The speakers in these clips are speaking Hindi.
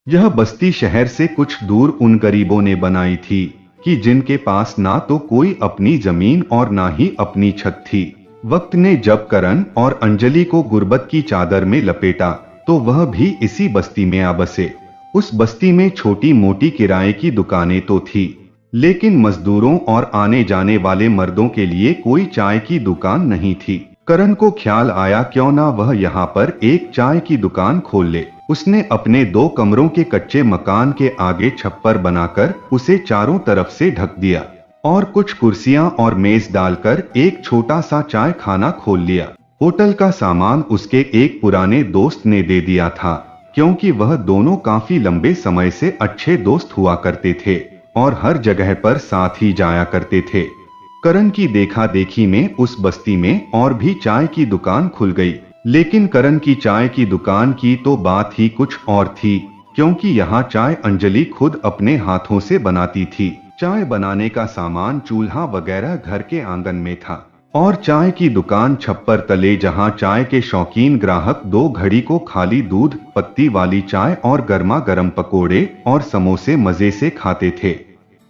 यह बस्ती शहर से कुछ दूर उन गरीबों ने बनाई थी कि जिनके पास ना तो कोई अपनी जमीन और ना ही अपनी छत थी। वक्त ने जब करण और अंजलि को गुर्बत की चादर में लपेटा तो वह भी इसी बस्ती में आ बसे। उस बस्ती में छोटी मोटी किराए की दुकानें तो थी, लेकिन मजदूरों और आने जाने वाले मर्दों के लिए कोई चाय की दुकान नहीं थी। करण को ख्याल आया क्यों ना वह यहाँ पर एक चाय की दुकान खोल ले। उसने अपने 2 कमरों के कच्चे मकान के आगे छप्पर बनाकर उसे चारों तरफ से ढक दिया और कुछ कुर्सियां और मेज डालकर एक छोटा सा चाय खाना खोल लिया। होटल का सामान उसके एक पुराने दोस्त ने दे दिया था, क्योंकि वह दोनों काफी लंबे समय से अच्छे दोस्त हुआ करते थे और हर जगह पर साथ ही जाया करते थे। करण की देखा देखी में उस बस्ती में और भी चाय की दुकान खुल गई, लेकिन करण की चाय की दुकान की तो बात ही कुछ और थी, क्योंकि यहाँ चाय अंजलि खुद अपने हाथों से बनाती थी। चाय बनाने का सामान चूल्हा वगैरह घर के आंगन में था और चाय की दुकान छप्पर तले, जहाँ चाय के शौकीन ग्राहक 2 घड़ी को खाली दूध पत्ती वाली चाय और गर्मा गर्म पकोड़े और समोसे मजे से खाते थे।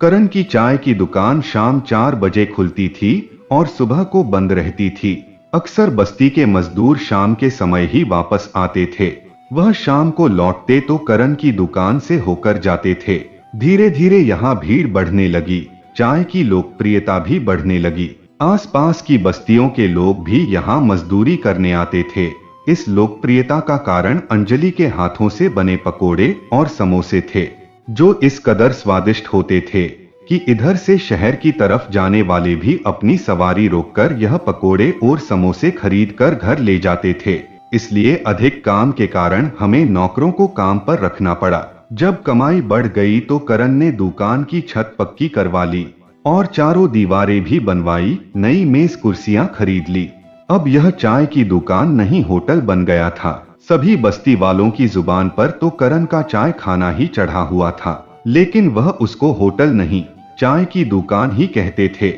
करण की चाय की दुकान शाम 4 बजे खुलती थी और सुबह को बंद रहती थी। अक्सर बस्ती के मजदूर शाम के समय ही वापस आते थे। वह शाम को लौटते तो करण की दुकान से होकर जाते थे। धीरे धीरे यहाँ भीड़ बढ़ने लगी, चाय की लोकप्रियता भी बढ़ने लगी। आसपास की बस्तियों के लोग भी यहाँ मजदूरी करने आते थे। इस लोकप्रियता का कारण अंजलि के हाथों से बने पकोड़े और समोसे थे, जो इस कदर स्वादिष्ट होते थे कि इधर से शहर की तरफ जाने वाले भी अपनी सवारी रोककर यह पकोड़े और समोसे खरीद कर घर ले जाते थे। इसलिए अधिक काम के कारण हमें नौकरों को काम पर रखना पड़ा। जब कमाई बढ़ गई तो करण ने दुकान की छत पक्की करवा ली और चारों दीवारें भी बनवाई, नई मेज कुर्सियां खरीद ली। अब यह चाय की दुकान नहीं होटल बन गया था। सभी बस्ती वालों की जुबान पर तो करण का चाय खाना ही चढ़ा हुआ था, लेकिन वह उसको होटल नहीं चाय की दुकान ही कहते थे।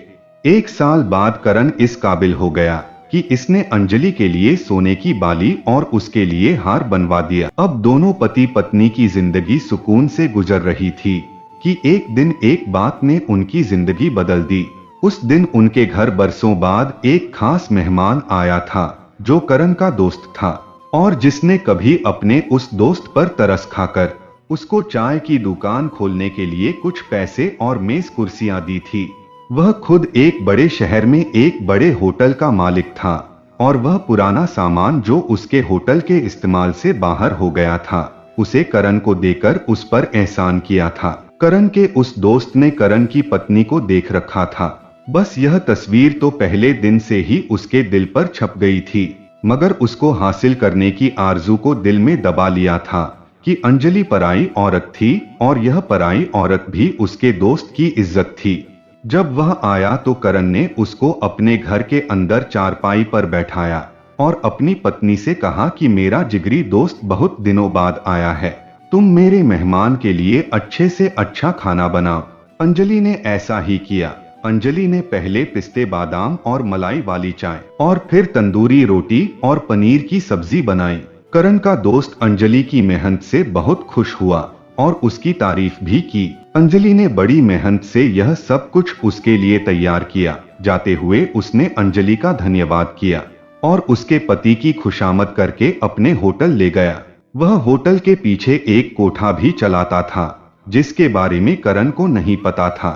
1 साल बाद करण इस काबिल हो गया कि इसने अंजलि के लिए सोने की बाली और उसके लिए हार बनवा दिया। अब दोनों पति पत्नी की जिंदगी सुकून से गुजर रही थी कि एक दिन एक बात ने उनकी जिंदगी बदल दी। उस दिन उनके घर बरसों बाद एक खास मेहमान आया था, जो करण का दोस्त था और जिसने कभी अपने उस दोस्त पर तरस खाकर उसको चाय की दुकान खोलने के लिए कुछ पैसे और मेज कुर्सियां दी थी। वह खुद एक बड़े शहर में एक बड़े होटल का मालिक था और वह पुराना सामान जो उसके होटल के इस्तेमाल से बाहर हो गया था, उसे करण को देकर उस पर एहसान किया था। करण के उस दोस्त ने करण की पत्नी को देख रखा था। बस यह तस्वीर तो पहले दिन से ही उसके दिल पर छप गई थी, मगर उसको हासिल करने की आरजू को दिल में दबा लिया था कि अंजलि पराई औरत थी और यह पराई औरत भी उसके दोस्त की इज्जत थी। जब वह आया तो करण ने उसको अपने घर के अंदर चारपाई पर बैठाया और अपनी पत्नी से कहा कि मेरा जिगरी दोस्त बहुत दिनों बाद आया है, तुम मेरे मेहमान के लिए अच्छे से अच्छा खाना बनाओ। अंजलि ने ऐसा ही किया। अंजलि ने पहले पिस्ते बादाम और मलाई वाली चाय और फिर तंदूरी रोटी और पनीर की सब्जी बनाई। करण का दोस्त अंजलि की मेहनत से बहुत खुश हुआ और उसकी तारीफ भी की। अंजलि ने बड़ी मेहनत से यह सब कुछ उसके लिए तैयार किया। जाते हुए उसने अंजलि का धन्यवाद किया और उसके पति की खुशामद करके अपने होटल ले गया। वह होटल के पीछे एक कोठा भी चलाता था, जिसके बारे में करण को नहीं पता था।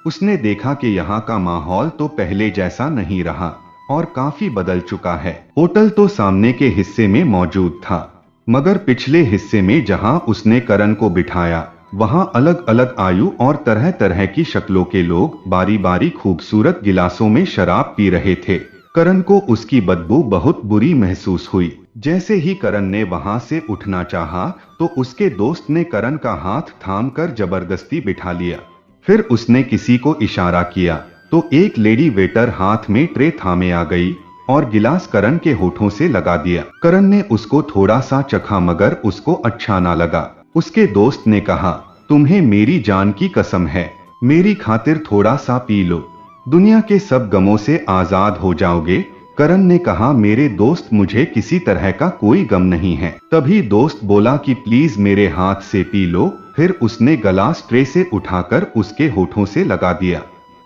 उसने देखा कि यहाँ का माहौल तो पहले जैसा नहीं रहा और काफी बदल चुका है। होटल तो सामने के हिस्से में मौजूद था, मगर पिछले हिस्से में जहां उसने करण को बिठाया, वहां अलग अलग आयु और तरह तरह की शक्लों के लोग बारी बारी खूबसूरत गिलासों में शराब पी रहे थे। करण को उसकी बदबू बहुत बुरी महसूस हुई। जैसे ही करण ने वहां से उठना चाहा, तो उसके दोस्त ने करण का हाथ थामकर जबरदस्ती बिठा लिया। फिर उसने किसी को इशारा किया तो एक लेडी वेटर हाथ में ट्रे थामे आ गई और गिलास करण के होठों से लगा दिया। करण ने उसको थोड़ा सा चखा, मगर उसको अच्छा ना लगा। उसके दोस्त ने कहा, तुम्हें मेरी जान की कसम है, मेरी खातिर थोड़ा सा पी लो, दुनिया के सब गमों से आजाद हो जाओगे। करण ने कहा, मेरे दोस्त, मुझे किसी तरह का कोई गम नहीं है। तभी दोस्त बोला कि प्लीज मेरे हाथ से पी लो। फिर उसने गिलास ट्रे से उठाकर उसके होठों से लगा दिया।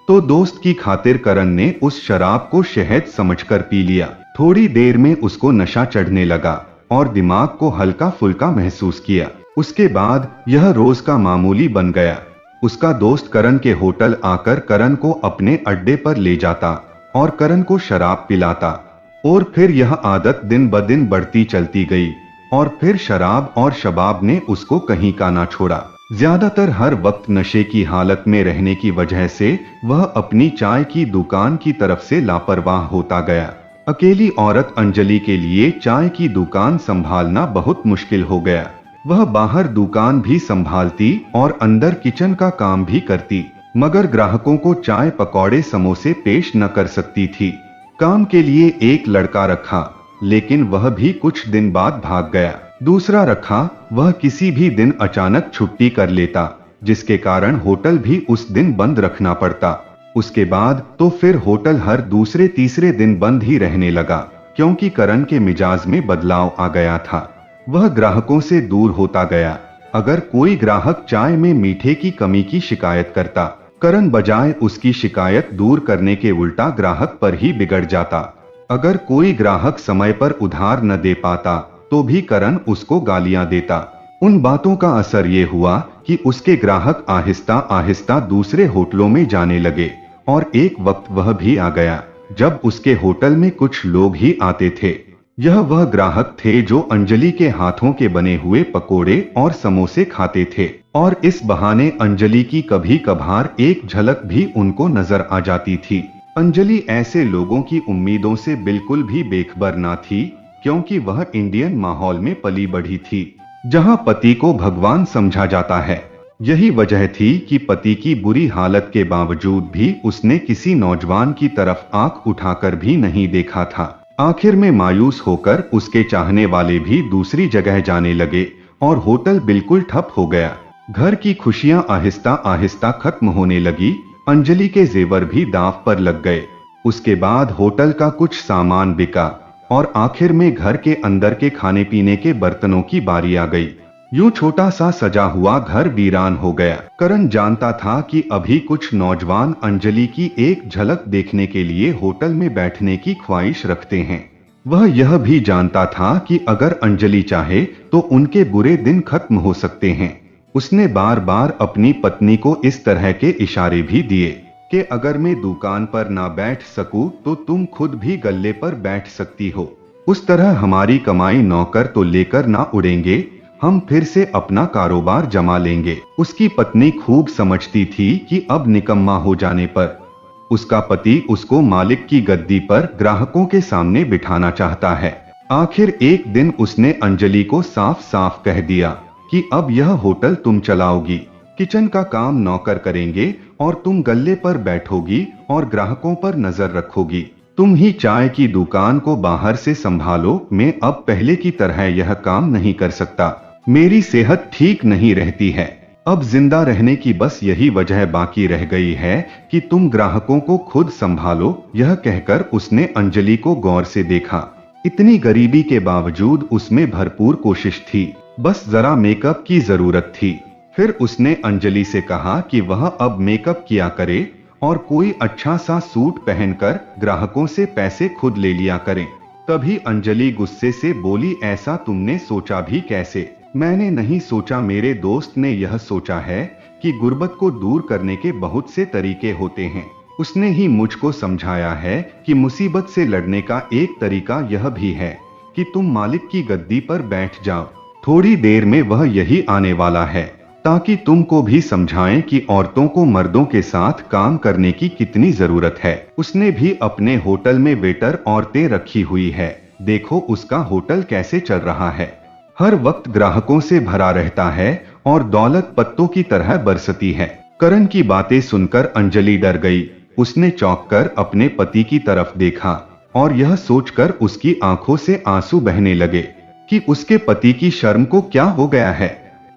तो दोस्त की खातिर करण ने उस शराब को शहद समझकर पी लिया। थोड़ी देर में उसको नशा चढ़ने लगा और दिमाग को हल्का फुल्का महसूस किया। उसके बाद यह रोज का मामूली बन गया। उसका दोस्त करण के होटल आकर करण को अपने अड्डे पर ले जाता और करण को शराब पिलाता और फिर यह आदत दिन ब दिन बढ़ती चलती गई और फिर शराब और शबाब ने उसको कहीं का ना छोड़ा। ज्यादातर हर वक्त नशे की हालत में रहने की वजह से वह अपनी चाय की दुकान की तरफ से लापरवाह होता गया। अकेली औरत अंजलि के लिए चाय की दुकान संभालना बहुत मुश्किल हो गया। वह बाहर दुकान भी संभालती और अंदर किचन का काम भी करती, मगर ग्राहकों को चाय पकौड़े समोसे पेश न कर सकती थी। काम के लिए एक लड़का रखा, लेकिन वह भी कुछ दिन बाद भाग गया। दूसरा रखा, वह किसी भी दिन अचानक छुट्टी कर लेता, जिसके कारण होटल भी उस दिन बंद रखना पड़ता। उसके बाद तो फिर होटल हर दूसरे तीसरे दिन बंद ही रहने लगा, क्योंकि करण के मिजाज में बदलाव आ गया था। वह ग्राहकों से दूर होता गया। अगर कोई ग्राहक चाय में मीठे की कमी की शिकायत करता, करण बजाय उसकी शिकायत दूर करने के उल्टा ग्राहक पर ही बिगड़ जाता। अगर कोई ग्राहक समय पर उधार न दे पाता तो भी करण उसको गालियां देता। उन बातों का असर ये हुआ कि उसके ग्राहक आहिस्ता आहिस्ता दूसरे होटलों में जाने लगे और एक वक्त वह भी आ गया जब उसके होटल में कुछ लोग ही आते थे। यह वह ग्राहक थे जो अंजलि के हाथों के बने हुए पकोड़े और समोसे खाते थे और इस बहाने अंजलि की कभी कभार एक झलक भी उनको नजर आ जाती थी। अंजलि ऐसे लोगों की उम्मीदों से बिल्कुल भी बेखबर ना थी, क्योंकि वह इंडियन माहौल में पली बढ़ी थी, जहां पति को भगवान समझा जाता है। यही वजह थी कि पति की बुरी हालत के बावजूद भी उसने किसी नौजवान की तरफ आंख उठाकर भी नहीं देखा था। आखिर में मायूस होकर उसके चाहने वाले भी दूसरी जगह जाने लगे और होटल बिल्कुल ठप हो गया। घर की खुशियां आहिस्ता आहिस्ता खत्म होने लगी। अंजलि के जेवर भी दांव पर लग गए। उसके बाद होटल का कुछ सामान बिका और आखिर में घर के अंदर के खाने पीने के बर्तनों की बारी आ गई। यूं छोटा सा सजा हुआ घर वीरान हो गया। करण जानता था कि अभी कुछ नौजवान अंजलि की एक झलक देखने के लिए होटल में बैठने की ख्वाहिश रखते हैं। वह यह भी जानता था कि अगर अंजलि चाहे तो उनके बुरे दिन खत्म हो सकते हैं। उसने बार बार अपनी पत्नी को इस तरह के इशारे भी दिए कि अगर मैं दुकान पर ना बैठ सकूं तो तुम खुद भी गल्ले पर बैठ सकती हो। उस तरह हमारी कमाई नौकर तो लेकर ना उड़ेंगे, हम फिर से अपना कारोबार जमा लेंगे। उसकी पत्नी खूब समझती थी कि अब निकम्मा हो जाने पर उसका पति उसको मालिक की गद्दी पर ग्राहकों के सामने बिठाना चाहता है। आखिर एक दिन उसने अंजलि को साफ साफ कह दिया कि अब यह होटल तुम चलाओगी, किचन का काम नौकर करेंगे और तुम गल्ले पर बैठोगी और ग्राहकों पर नजर रखोगी। तुम ही चाय की दुकान को बाहर से संभालो। मैं अब पहले की तरह यह काम नहीं कर सकता। मेरी सेहत ठीक नहीं रहती है। अब जिंदा रहने की बस यही वजह बाकी रह गई है कि तुम ग्राहकों को खुद संभालो। यह कहकर उसने अंजलि को गौर से देखा। इतनी गरीबी के बावजूद उसमें भरपूर कोशिश थी, बस जरा मेकअप की जरूरत थी। फिर उसने अंजलि से कहा कि वह अब मेकअप किया करे और कोई अच्छा सा सूट पहनकर ग्राहकों से पैसे खुद ले लिया करें। तभी अंजलि गुस्से से बोली, ऐसा तुमने सोचा भी कैसे? मैंने नहीं सोचा, मेरे दोस्त ने यह सोचा है कि गुर्बत को दूर करने के बहुत से तरीके होते हैं। उसने ही मुझको समझाया है कि मुसीबत से लड़ने का एक तरीका यह भी है कि तुम मालिक की गद्दी पर बैठ जाओ। थोड़ी देर में वह यही आने वाला है ताकि तुमको भी समझाएं कि औरतों को मर्दों के साथ काम करने की कितनी जरूरत है। उसने भी अपने होटल में वेटर औरतें रखी हुई है। देखो उसका होटल कैसे चल रहा है, हर वक्त ग्राहकों से भरा रहता है और दौलत पत्तों की तरह बरसती है। करण की बातें सुनकर अंजलि डर गई। उसने चौंक कर अपने पति की तरफ देखा और यह सोचकर उसकी आंखों से आंसू बहने लगे कि उसके पति की शर्म को क्या हो गया है।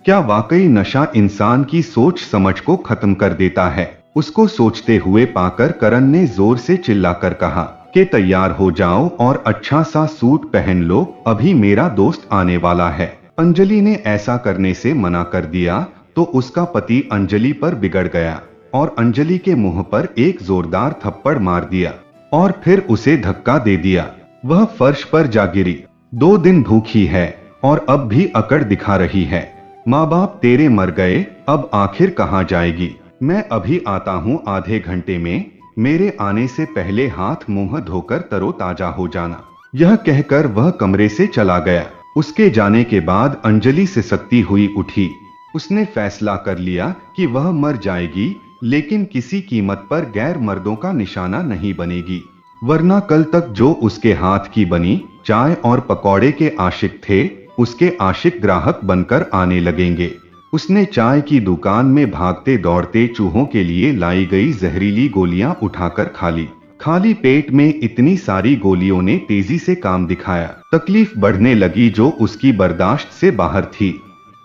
क्या वाकई नशा इंसान की सोच समझ को खत्म कर देता है? उसको सोचते हुए पाकर करण ने जोर से चिल्लाकर कहा के तैयार हो जाओ और अच्छा सा सूट पहन लो, अभी मेरा दोस्त आने वाला है। अंजलि ने ऐसा करने से मना कर दिया तो उसका पति अंजलि पर बिगड़ गया और अंजलि के मुंह पर एक जोरदार थप्पड़ मार दिया और फिर उसे धक्का दे दिया। वह फर्श पर जा गिरी। 2 दिन भूखी है और अब भी अकड़ दिखा रही है। माँ बाप तेरे मर गए, अब आखिर कहाँ जाएगी? मैं अभी आता हूँ आधे घंटे में, मेरे आने से पहले हाथ मुंह धोकर तरोताजा हो जाना। यह कहकर वह कमरे से चला गया। उसके जाने के बाद अंजलि सिसकती हुई उठी। उसने फैसला कर लिया कि वह मर जाएगी, लेकिन किसी कीमत पर गैर मर्दों का निशाना नहीं बनेगी, वरना कल तक जो उसके हाथ की बनी चाय और पकौड़े के आशिक थे, उसके आशिक ग्राहक बनकर आने लगेंगे। उसने चाय की दुकान में भागते दौड़ते चूहों के लिए लाई गई जहरीली गोलियां उठाकर खा ली। खाली पेट में इतनी सारी गोलियों ने तेजी से काम दिखाया। तकलीफ बढ़ने लगी जो उसकी बर्दाश्त से बाहर थी।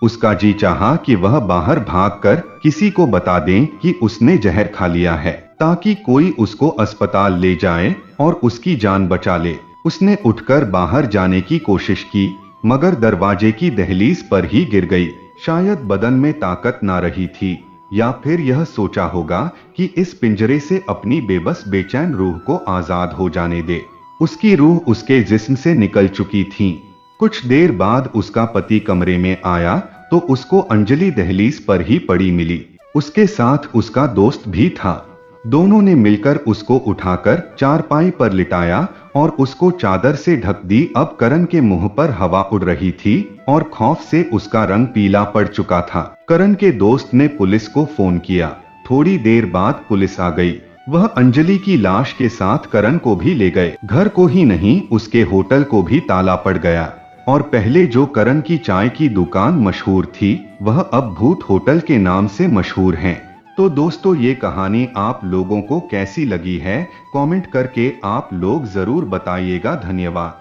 उसका जी चाहा कि वह बाहर भागकर किसी को बता दें कि उसने जहर खा लिया है, ताकि कोई उसको अस्पताल ले जाए और उसकी जान बचा ले। उसने उठकर बाहर जाने की कोशिश की, मगर दरवाजे की दहलीज पर ही गिर गई। शायद बदन में ताकत ना रही थी, या फिर यह सोचा होगा कि इस पिंजरे से अपनी बेबस बेचैन रूह को आजाद हो जाने दे। उसकी रूह उसके जिस्म से निकल चुकी थी। कुछ देर बाद उसका पति कमरे में आया तो उसको अंजलि दहलीज पर ही पड़ी मिली। उसके साथ उसका दोस्त भी था। दोनों ने मिलकर उसको उठाकर चारपाई पर लिटाया और उसको चादर से ढक दी। अब करण के मुंह पर हवा उड़ रही थी और खौफ से उसका रंग पीला पड़ चुका था। करण के दोस्त ने पुलिस को फोन किया। थोड़ी देर बाद पुलिस आ गई। वह अंजलि की लाश के साथ करण को भी ले गए। घर को ही नहीं, उसके होटल को भी ताला पड़ गया और पहले जो करण की चाय की दुकान मशहूर थी, वह अब भूत होटल के नाम से मशहूर है। तो दोस्तों, ये कहानी आप लोगों को कैसी लगी है, कमेंट करके आप लोग जरूर बताइएगा। धन्यवाद।